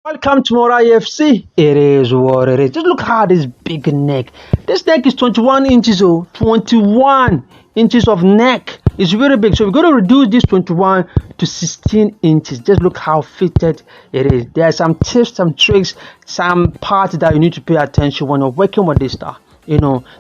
Welcome to Mora EFC. It is what it is. Just look how this big neck. This neck is 21 inches. Oh, 21 inches of neck. It's really big. So we're going to reduce this 21 to 16 inches. Just look how fitted it is. There are some tips, some tricks, some parts that you need to pay attention when you're working with this stuff.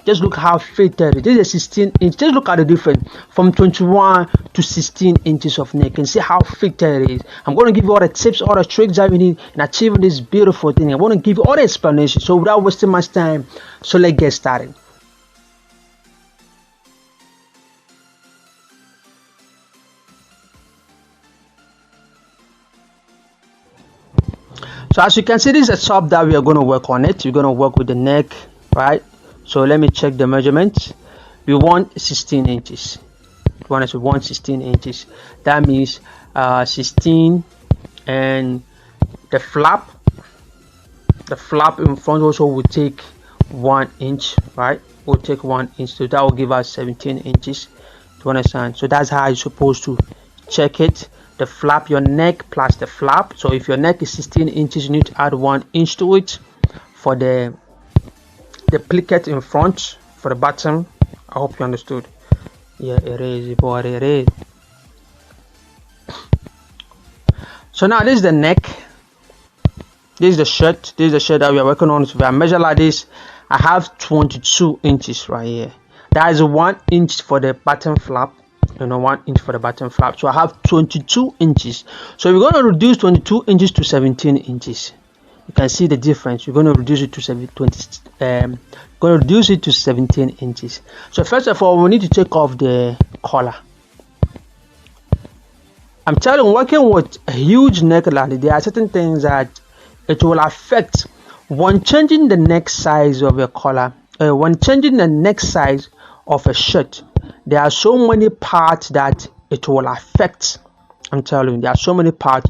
Just look how fitted it is. This is 16 inch. Just look at the difference from 21 to 16 inches of neck and see how fitted it is. I'm going to give you all the tips, all the tricks that you need in achieving this beautiful thing. I want to give you all the explanations. So without wasting much time, so let's get started. So as you can see, this is a top that we are going to work on it. We're going to work with the neck, right? So let me check the measurements. We want 16 inches. We want 16 inches. That means 16, and the flap in front also will take 1 inch, right? Will take 1 inch, so that will give us 17 inches. Do you understand? So that's how you're supposed to check it. The flap, your neck plus the flap. So if your neck is 16 inches, you need to add 1 inch to it. For the placket in front, for the bottom, I hope you understood. Yeah, it is what it is. So now this is the neck. This is the shirt. This is the shirt that we are working on. So if I measure like this, I have 22 inches right here. That is 1 inch for the bottom flap. 1 inch for the bottom flap. So I have 22 inches. So we're going to reduce 22 inches to 17 inches. You can see the difference. We're going to reduce it to 17 inches. So first of all, we need to take off the collar. I'm telling you, working with a huge neckline, there are certain things that it will affect when changing the neck size of a collar. When changing the neck size of a shirt, there are so many parts that it will affect. I'm telling you, there are so many parts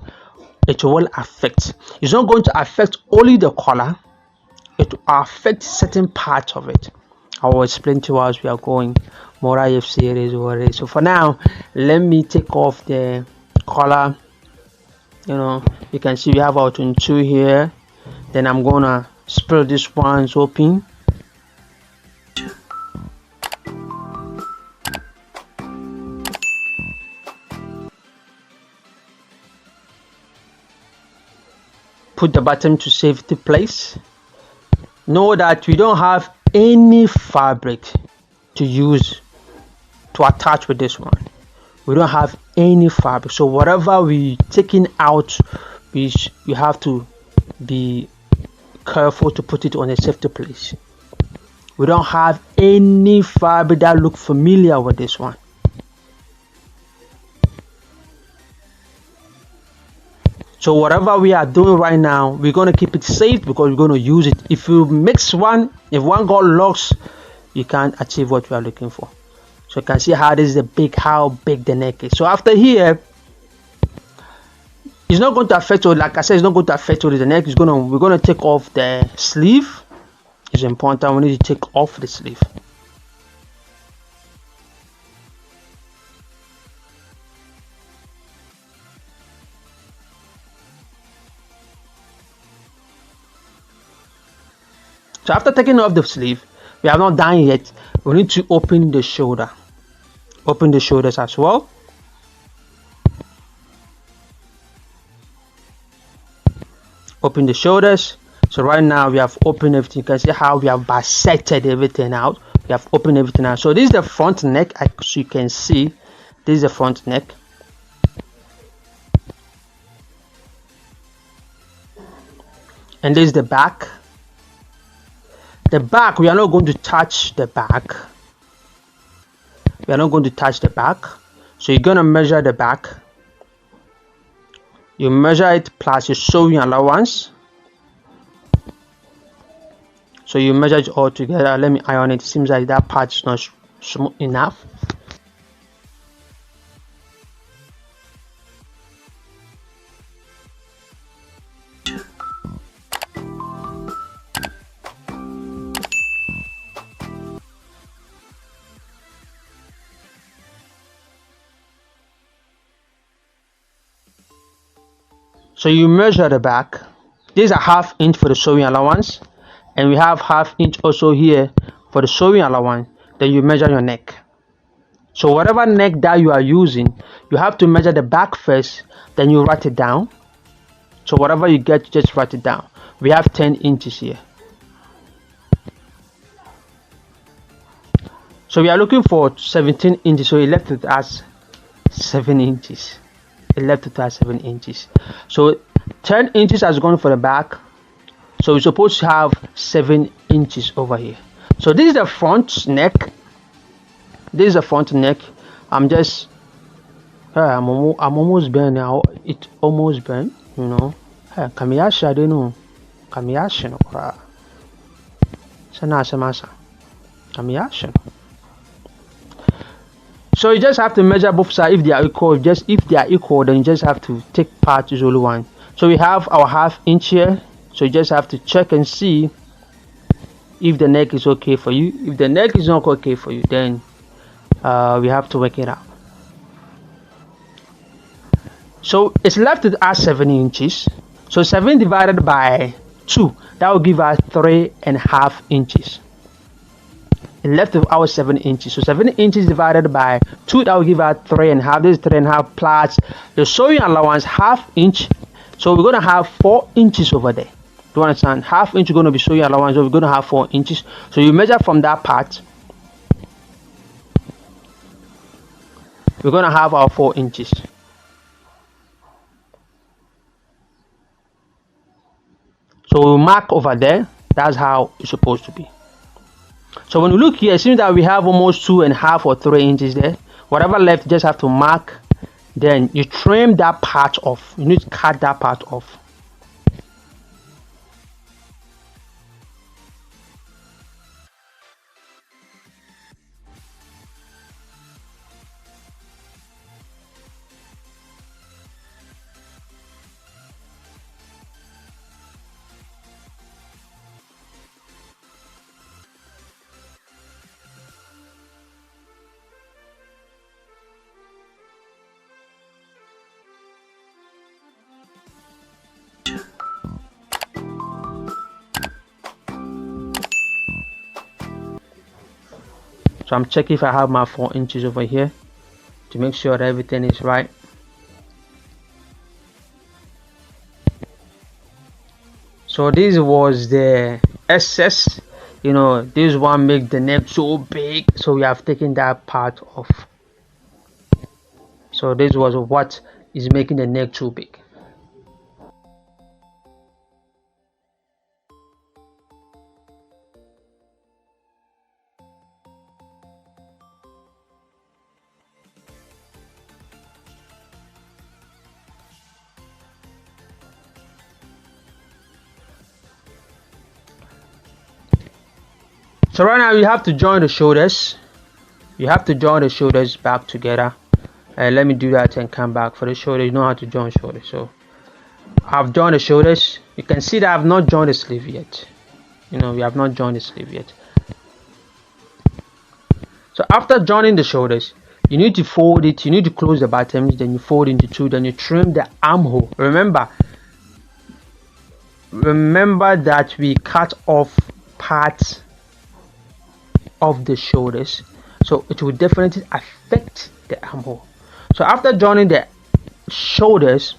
it will affect. It's not going to affect only the collar. It will affect certain parts of it. I will explain to you as we are going. Mora FC, it is what it is. So for now, let me take off the collar. You can see we have our 22 here. Then I'm gonna spill this ones open. Put the bottom to safety place. Know that we don't have any fabric to use to attach with this one. We don't have any fabric, so whatever we taking out, you have to be careful to put it on a safety place. We don't have any fabric that look familiar with this one. So whatever we are doing right now, we're going to keep it safe because we're going to use it. If you mix one, if one got lost, you can't achieve what you are looking for. So you can see how this is how big the neck is. So after here, it's not going to affect you. Like I said, it's not going to affect you. The neck is we're going to take off the sleeve. It's important. We need to take off the sleeve. So after taking off the sleeve, we have not done yet. We need to open the shoulder. Open the shoulders as well. Open the shoulders. So right now we have opened everything. You can see how we have bisected everything out. We have opened everything out. So this is the front neck. As you can see, this is the front neck. And this is the back. The back, we are not going to touch the back. We are not going to touch the back. So you're going to measure the back. You measure it plus your sewing allowance. So you measure it all together. Let me iron it. It seems like that part is not smooth enough. So you measure the back. This is a half inch for the sewing allowance, and we have half inch also here for the sewing allowance. Then you measure your neck. So whatever neck that you are using, you have to measure the back first, then you write it down. So whatever you get, just write it down. We have 10 inches here. So we are looking for 17 inches, so it left with us 7 inches. It left with us 7 inches. So 10 inches has gone for the back, so we're supposed to have 7 inches over here. So this is the front neck. This is the front neck. I'm almost bent now. It almost bent, you know. Kamiyashi, I don't know. Kamiyashi no kura. Sana samasa. Kamiyashi. So you just have to measure both sides. If they are equal, if they are equal, then you just have to take part is only one. So we have our half inch here. So you just have to check and see if the neck is okay for you. If the neck is not okay for you, then we have to work it out. So it's left with us 7 inches. So 7 divided by 2, that will give us 3.5 inches. It left with our 7 inches. So 7 inches divided by 2, that will give us 3.5. This is 3.5 plus the sewing allowance half inch. So we're gonna have 4 inches over there. Do you understand? Half inch is gonna be sewing allowance, so we're gonna have 4 inches. So you measure from that part. We're gonna have our 4 inches. So we'll mark over there. That's how it's supposed to be. So when you look here, it seems that we have almost 2.5 or 3 inches there. Whatever left, you just have to mark. Then you trim that part off. You need to cut that part off. So I'm checking if I have my 4 inches over here to make sure that everything is right. So this was the excess. You know, this one make the neck so big, so we have taken that part off. So this was what is making the neck too big. So right now you have to join the shoulders. You have to join the shoulders back together. Let me do that and come back for the shoulder. You know how to join shoulders. So I've joined the shoulders. You can see that I've not joined the sleeve yet. You know, we have not joined the sleeve yet. So after joining the shoulders, you need to fold it. You need to close the bottoms. Then you fold into 2. Then you trim the armhole. Remember that we cut off parts of the shoulders, so it will definitely affect the armhole. So after joining the shoulders,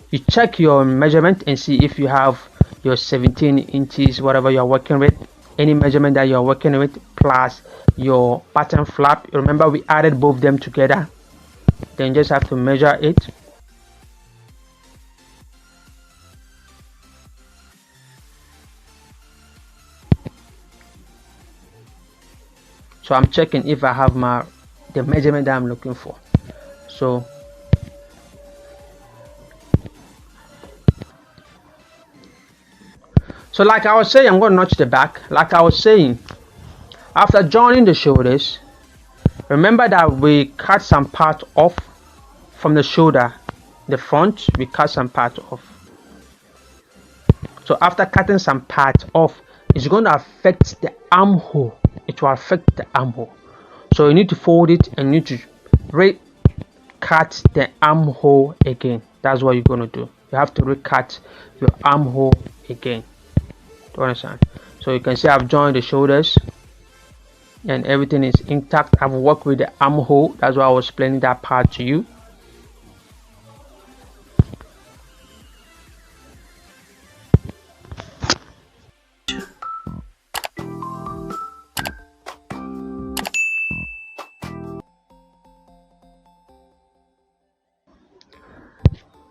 you check your measurement and see if you have your 17 inches, whatever you're working with, any measurement that you're working with, plus your pattern flap. Remember, we added both of them together. Then you just have to measure it. So I'm checking if I have the measurement that I'm looking for. So like I was saying, I'm going to notch the back. Like I was saying, after joining the shoulders, remember that we cut some part off from the shoulder, the front. We cut some part off. So after cutting some part off, it's going to affect the armhole. It will affect the armhole. So you need to fold it and you need to cut the armhole again. That's what you're going to do. you have to recut your armhole again. Do you understand? So you can see I've joined the shoulders and everything is intact. I've worked with the armhole. That's why I was explaining that part to you.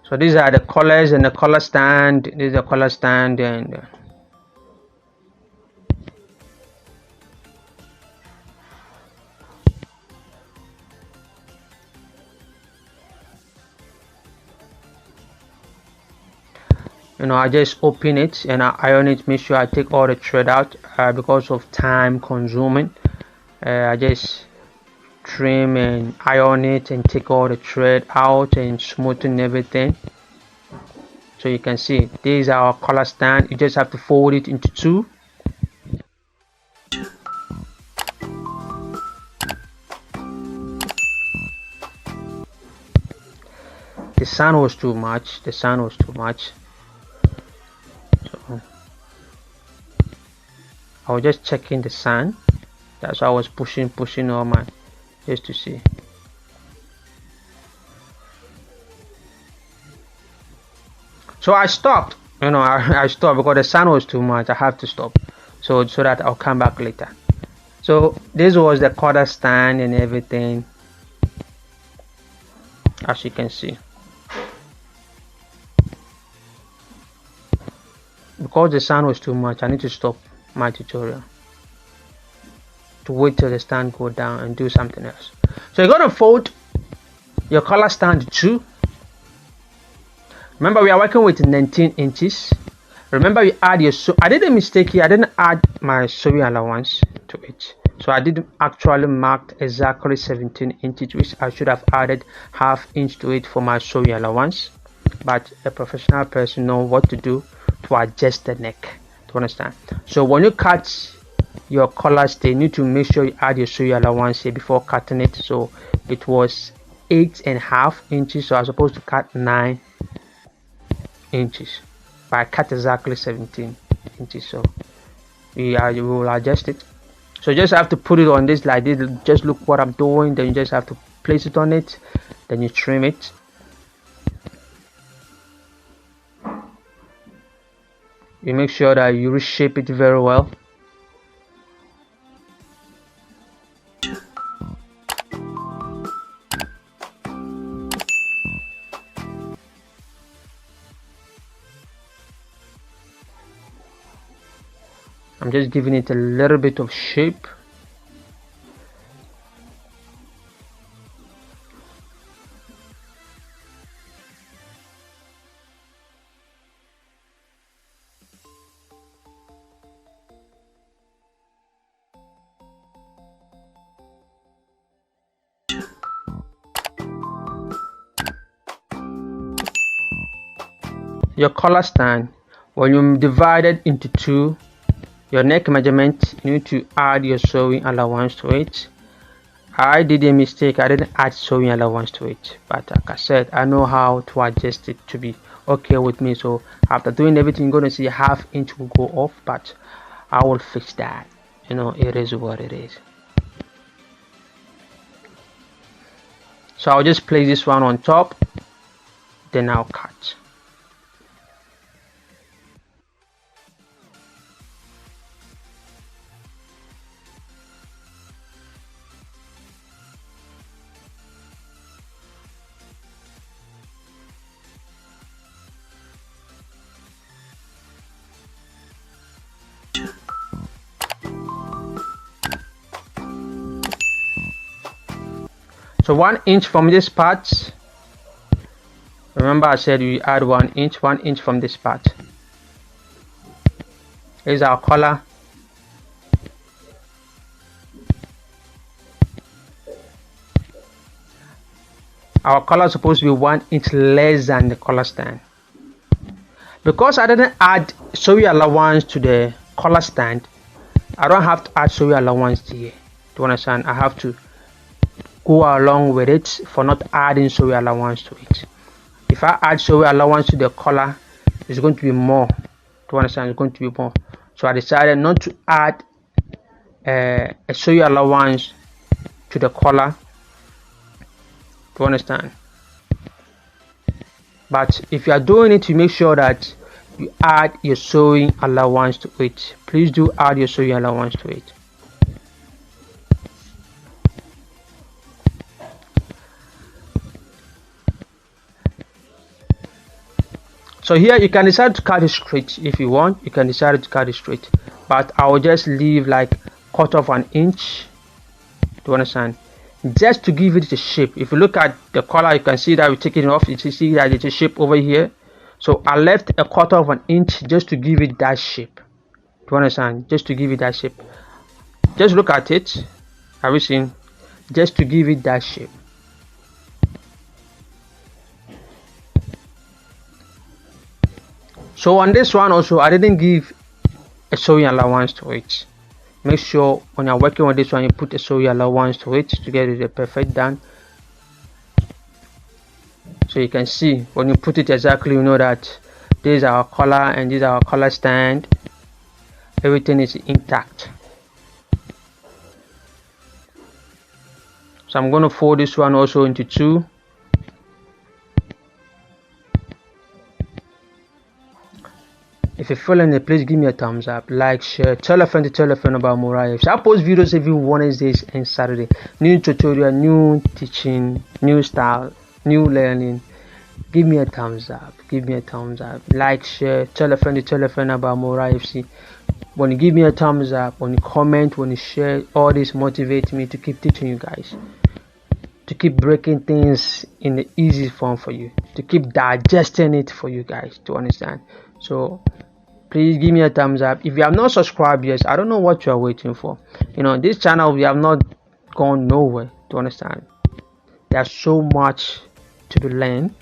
So these are the collars and the collar stand. This is the collar stand, and I just open it and I iron it. Make sure I take all the thread out because of time consuming. I just trim and iron it and take all the thread out and smoothen everything. So you can see these are our collar stand. You just have to fold it into two. The sun was too much. So I was just checking the sun. That's why I was pushing all my, just to see. So I stopped. I stopped because the sun was too much. I have to stop. So that I'll come back later. So this was the collar stand and everything, as you can see. Because the sun was too much, I need to stop my tutorial to wait till the stand go down and do something else. So you're gonna fold your collar stand too. Remember, we are working with 19 inches. Remember, you add your I did a mistake here. I didn't add my sewing allowance to it, so I didn't actually mark exactly 17 inches, which I should have added ½ inch to it for my sewing allowance. But a professional person knows what to do to adjust the neck. To understand. So when you cut your collars, they need to make sure you add your sewing allowance here before cutting it. So it was 8½ inches, so I was supposed to cut 9 inches, but I cut exactly 17 inches. So we will adjust it. So you just have to put it on this like this. Just look what I'm doing. Then you just have to place it on it. Then you trim it. You make sure that you reshape it very well. I'm just giving it a little bit of shape. Your collar stand, when you divide it into two, your neck measurement, you need to add your sewing allowance to it. I did a mistake. I didn't add sewing allowance to it, but like I said, I know how to adjust it to be okay with me. So after doing everything, you're going to see ½ inch will go off, but I will fix that. It is what it is. So I'll just place this one on top, then I'll cut. So 1 inch from this part. Remember I said we add 1 inch, 1 inch from this part. Here's our collar. Our collar is supposed to be 1 inch less than the collar stand. Because I didn't add sewing allowance to the collar stand, I don't have to add sewing allowance here. Do you understand? I have to go along with it for not adding sewing allowance to it. If I add sewing allowance to the collar, it's going to be more. To understand, it's going to be more. So I decided not to add a sewing allowance to the collar. To understand. But if you are doing it, you make sure that you add your sewing allowance to it. Please do add your sewing allowance to it. So here you can decide to cut it straight if you want. You can decide to cut it straight, but I will just leave like 1/4 inch. To understand, just to give it a shape. If you look at the collar, you can see that we take it off. You see that it's a shape over here. So I left a 1/4 inch just to give it that shape. To understand, just to give it that shape. Just look at it. Have you seen? Just to give it that shape. So on this one also, I didn't give a sewing allowance to it. Make sure when you're working on this one, you put a sewing allowance to it to get it perfect done. So you can see when you put it exactly, you know that this is our collar and this is our collar stand. Everything is intact. So I'm going to fold this one also into 2. If you're feeling it, please give me a thumbs up, like, share, tell a friend to tell a friend about Moriah. So I post videos every Wednesdays and Saturday. New tutorial, new teaching, new style, new learning. Give me a thumbs up. Give me a thumbs up. Like, share, tell a friend to tell a friend about Moriah FC. When you give me a thumbs up, when you comment, when you share, all this motivates me to keep teaching you guys, to keep breaking things in the easy form for you, to keep digesting it for you guys to understand. So please give me a thumbs up. If you have not subscribed yet, I don't know what you are waiting for. You know, this channel, we have not gone nowhere. To understand, there's so much to learn,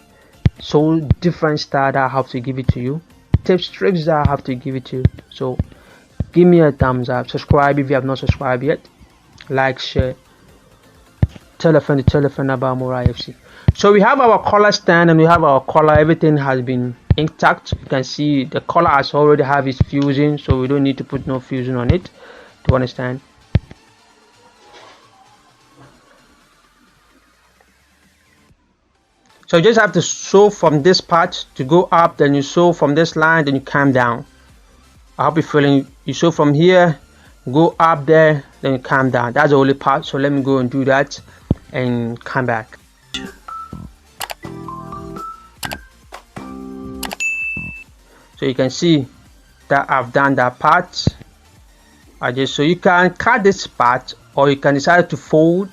so different style that I have to give it to you, tips, tricks that I have to give it to you. So give me a thumbs up, subscribe if you have not subscribed yet, like, share, tell a friend to tell a friend about Moriah FC. So we have our collar stand and we have our collar. Everything has been intact. You can see the collar has already have its fusing, so we don't need to put no fusing on it. To understand. So you just have to sew from this part to go up, then you sew from this line, then you come down. I hope you're feeling. You sew from here, go up there, then you come down. That's the only part. So let me go and do that and come back. So you can see that I've done that part. So you can cut this part or you can decide to fold.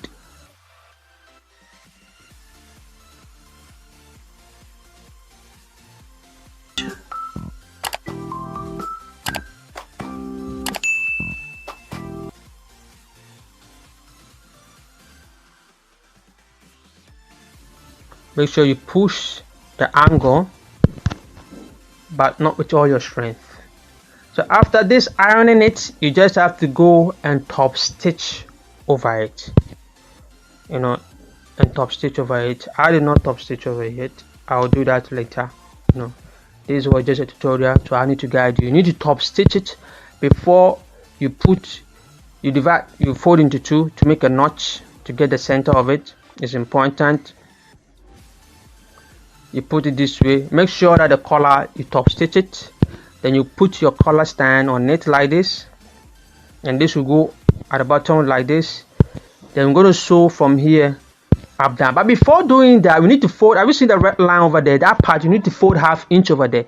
Make sure you push the angle, but not with all your strength. So after this ironing it, you just have to go and top stitch over it. You know, and top stitch over it. I did not top stitch over it. I will do that later. You know, this was just a tutorial, so I need to guide you. You need to top stitch it before you put. You divide. You fold into 2 to make a notch to get the center of it. It's important. You put it this way. Make sure that the collar you top stitch it. Then you put your collar stand on it like this, and this will go at the bottom like this. Then I'm going to sew from here up down. But before doing that, we need to fold. Have you seen the red line over there? That part you need to fold 1/2 inch over there.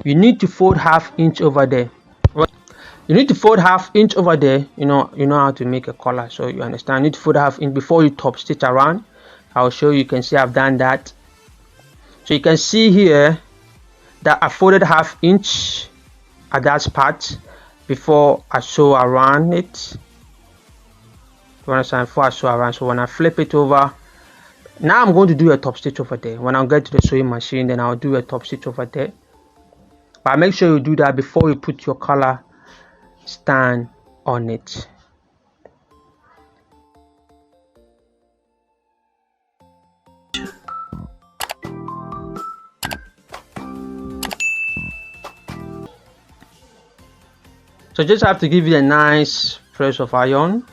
You need to fold 1/2 inch over there. You need to fold 1/2 inch over there. You know how to make a collar, so you understand. You need to fold 1/2 inch before you top stitch around. I'll show you. You can see I've done that. So you can see here that I folded 1/2 inch at that part before I sew around it. You understand? Before I sew around. So when I flip it over, now I'm going to do a top stitch over there. When I get to the sewing machine, then I'll do a top stitch over there. But make sure you do that before you put your collar stand on it. So just have to give it a nice press of iron. You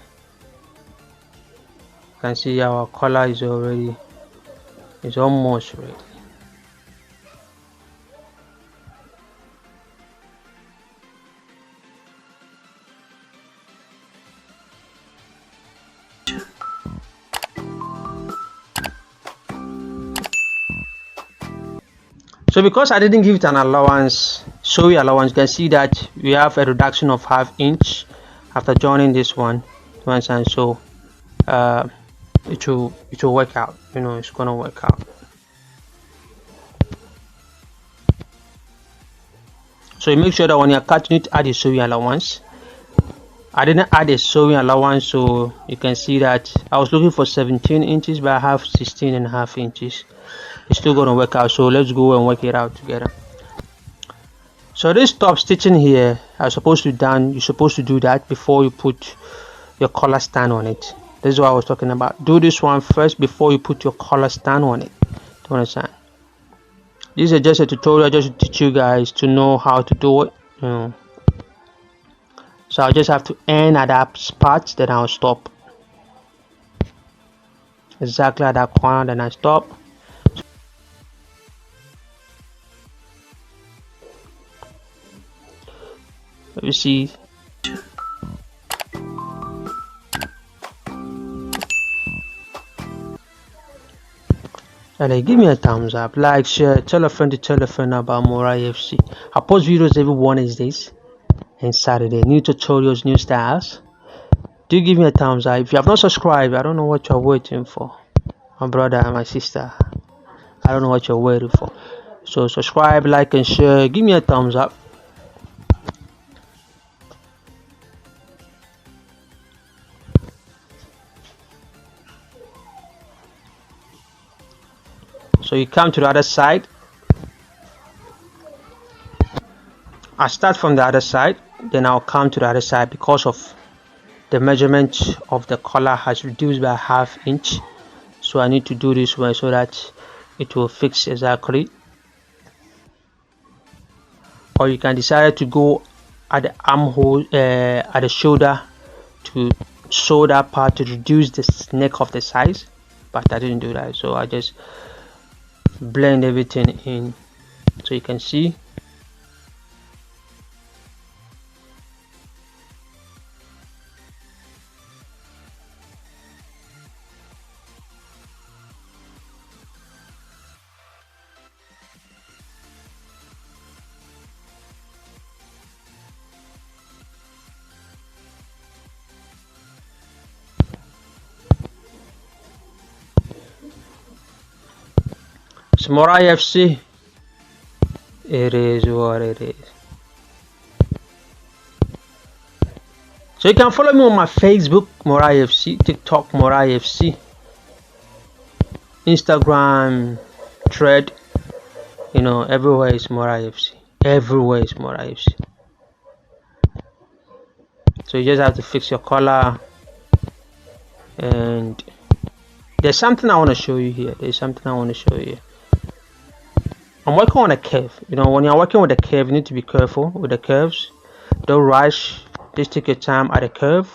can see our collar is almost ready. So because I didn't give it an allowance, sewing allowance, you can see that we have a reduction of ½ inch after joining this one. And so it will work out. It's gonna work out. So you make sure that when you're cutting it, add a sewing allowance. I didn't add a sewing allowance, so you can see that I was looking for 17 inches, but I have 16.5 inches. It's still gonna work out, so let's go and work it out together. So this top stitching here are supposed to be done. You're supposed to do that before you put your collar stand on it. This is what I was talking about. Do this one first before you put your collar stand on it. Do you understand? This is just a tutorial just to teach you guys to know how to do it. So I'll just have to end at that spot, then I'll stop. Exactly at that corner, then I stop. Let me see. And give me a thumbs up, like, share, tell a friend to tell a friend about Morai FC. I post videos every Wednesdays and Saturday, new tutorials, new styles. Do give me a thumbs up. If you have not subscribed, I don't know what you're waiting for. My brother and my sister, I don't know what you're waiting for. So subscribe, like, and share. Give me a thumbs up. So you come to the other side. I start from the other side, then I'll come to the other side because of the measurement of the collar has reduced by ½ inch. So I need to do this way so that it will fix exactly. Or you can decide to go at the armhole, at the shoulder, to sew that part to reduce the neck of the size, but I didn't do that, so I just blend everything in so you can see. Morai FC, it is what it is. So you can follow me on my Facebook, Morai FC, TikTok, Morai FC, Instagram, Thread, everywhere is Morai FC. Everywhere is Morai FC. So you just have to fix your collar. And there's something I want to show you here. I'm working on a curve. When you're working with a curve, you need to be careful with the curves. Don't rush. Just take your time at the curve.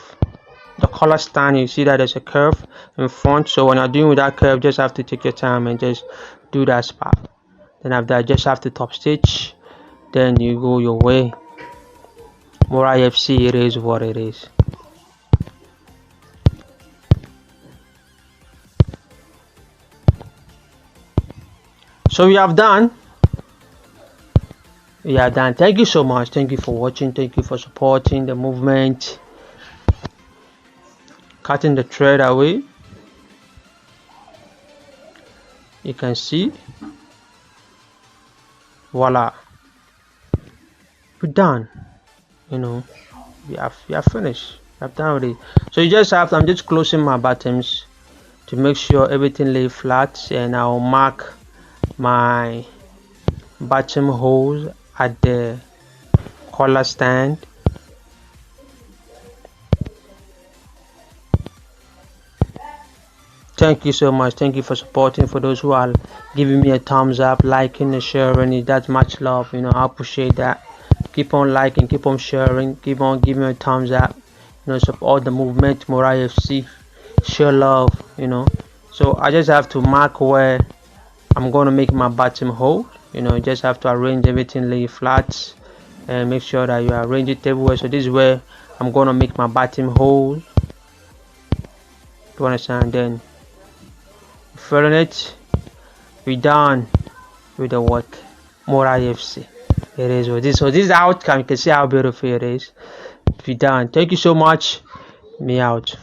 The collar stand, you see that there's a curve in front. So when you're doing with that curve, just have to take your time and just do that spot. Then after that, just have to top stitch. Then you go your way. Morai FC, it is what it is. So we are done. Thank you so much. Thank you for watching. Thank you for supporting the movement. Cutting the thread away. You can see. Voila. We're done. We are finished. I'm done with it. So you just have to, I'm just closing my buttons to make sure everything lay flat, and I'll mark my bottom holes at the collar stand. Thank you so much. Thank you for supporting. For those who are giving me a thumbs up, liking and sharing it, that's much love. I appreciate that. keep on liking, keep on sharing, keep on giving me a thumbs up, support the movement Morai FC, share love, so I just have to mark where I'm going to make my bottom hole. You just have to arrange everything, lay flat, and make sure that you arrange it everywhere. So this is where I'm going to make my bottom hole. You understand? Then filling it, we're done with the work. Morai FC. It is what this. So this is the outcome. You can see how beautiful it is. We're done. Thank you so much. Me out.